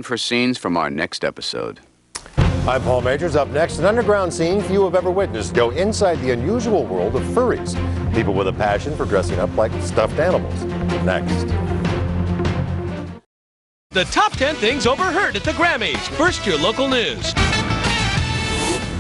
For scenes from our next episode. I'm Paul Majors. Up next, an underground scene few have ever witnessed. Go inside the unusual world of furries, people with a passion for dressing up like stuffed animals. Next. The top 10 things overheard at the Grammys. First, your local news.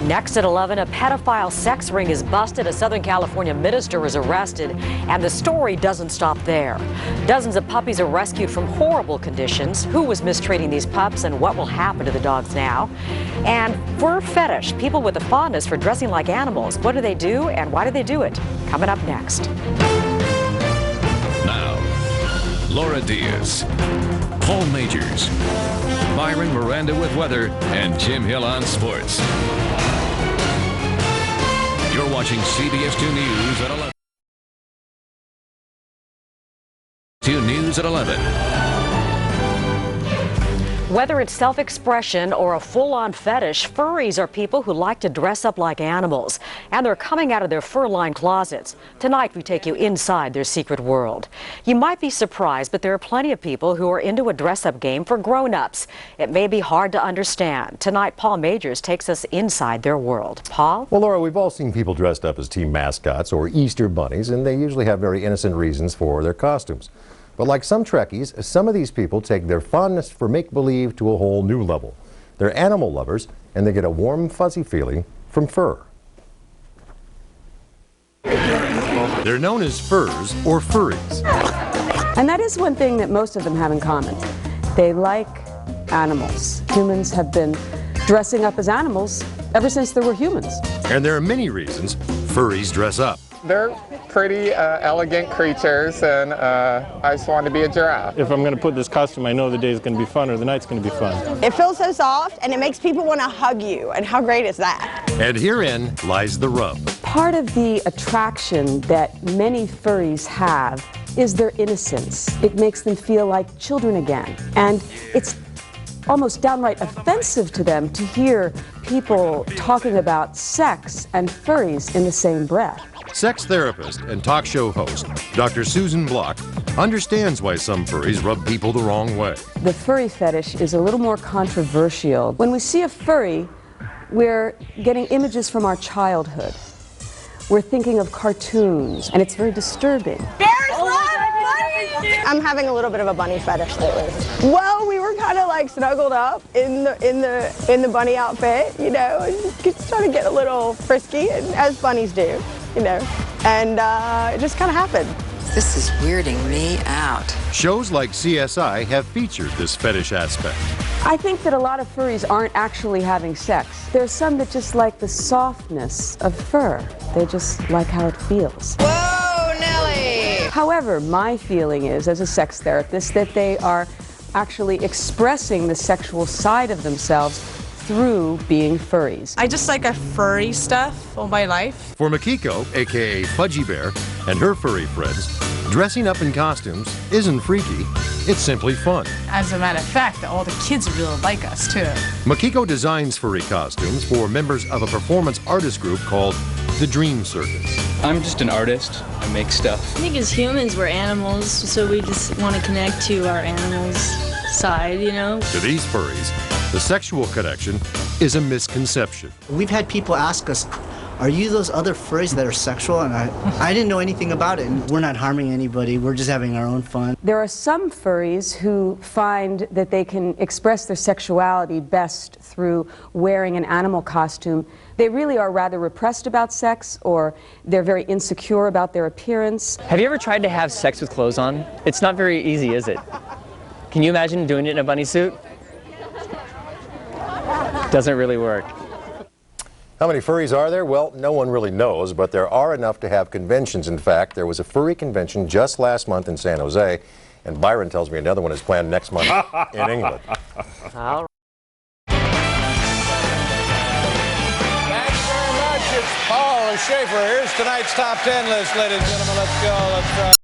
Next at 11, a pedophile sex ring is busted. A Southern California minister is arrested, and the story doesn't stop there. Dozens of puppies are rescued from horrible conditions. Who was mistreating these pups, and what will happen to the dogs now? And fur fetish, people with a fondness for dressing like animals. What do they do, and why do they do it? Coming up next. Now, Laura Diaz, Paul Majors, Byron Miranda with weather, and Jim Hill on sports. You're watching CBS 2 News at 11. 2 News at 11. Whether it's self-expression or a full-on fetish, furries are people who like to dress up like animals, and they're coming out of their fur-lined closets. Tonight, we take you inside their secret world. You might be surprised, but there are plenty of people who are into a dress-up game for grown-ups. It may be hard to understand. Tonight, Paul Majors takes us inside their world. Paul? Well, Laura, we've all seen people dressed up as team mascots or Easter bunnies, and they usually have very innocent reasons for their costumes. But like some Trekkies, some of these people take their fondness for make-believe to a whole new level. They're animal lovers, and they get a warm, fuzzy feeling from fur. They're known as furs or furries. And that is one thing that most of them have in common. They like animals. Humans have been dressing up as animals ever since there were humans. And there are many reasons furries dress up. They're pretty elegant creatures, and I just wanted to be a giraffe. If I'm going to put this costume, I know the day is going to be fun or the night's going to be fun. It feels so soft, and it makes people want to hug you, and how great is that? And herein lies the rub. Part of the attraction that many furries have is their innocence. It makes them feel like children again. And it's almost downright offensive to them to hear people talking about sex and furries in the same breath. Sex therapist and talk show host Dr. Susan Block understands why some furries rub people the wrong way. The furry fetish is a little more controversial. When we see a furry, we're getting images from our childhood. We're thinking of cartoons, and it's very disturbing. I'm having a little bit of a bunny fetish lately. Well, we were kind of like snuggled up in the bunny outfit, you know, and just trying to get a little frisky, and as bunnies do, you know, and it just kind of happened. This is weirding me out. Shows like CSI have featured this fetish aspect. I think that a lot of furries aren't actually having sex. There's some that just like the softness of fur. They just like how it feels. Whoa, Nelly! However, my feeling is, as a sex therapist, that they are actually expressing the sexual side of themselves through being furries. I just like a furry stuff all my life. For Makiko, aka Fudgy Bear, and her furry friends, dressing up in costumes isn't freaky, it's simply fun. As a matter of fact, all the kids really like us too. Makiko designs furry costumes for members of a performance artist group called The Dream Circus. I'm just an artist. I make stuff. I think as humans we're animals, so we just want to connect to our animals side, you know? To these furries, the sexual connection is a misconception. We've had people ask us, are you those other furries that are sexual? And I didn't know anything about it. And we're not harming anybody. We're just having our own fun. There are some furries who find that they can express their sexuality best through wearing an animal costume. They really are rather repressed about sex, or they're very insecure about their appearance. Have you ever tried to have sex with clothes on? It's not very easy, is it? Can you imagine doing it in a bunny suit? Doesn't really work. How many furries are there? Well, no one really knows, but there are enough to have conventions. In fact, there was a furry convention just last month in San Jose, and Byron tells me another one is planned next month in England. All right. Thanks very much. It's Paul Schaefer. Here's tonight's top 10 list, ladies and gentlemen. Let's go. Let's try.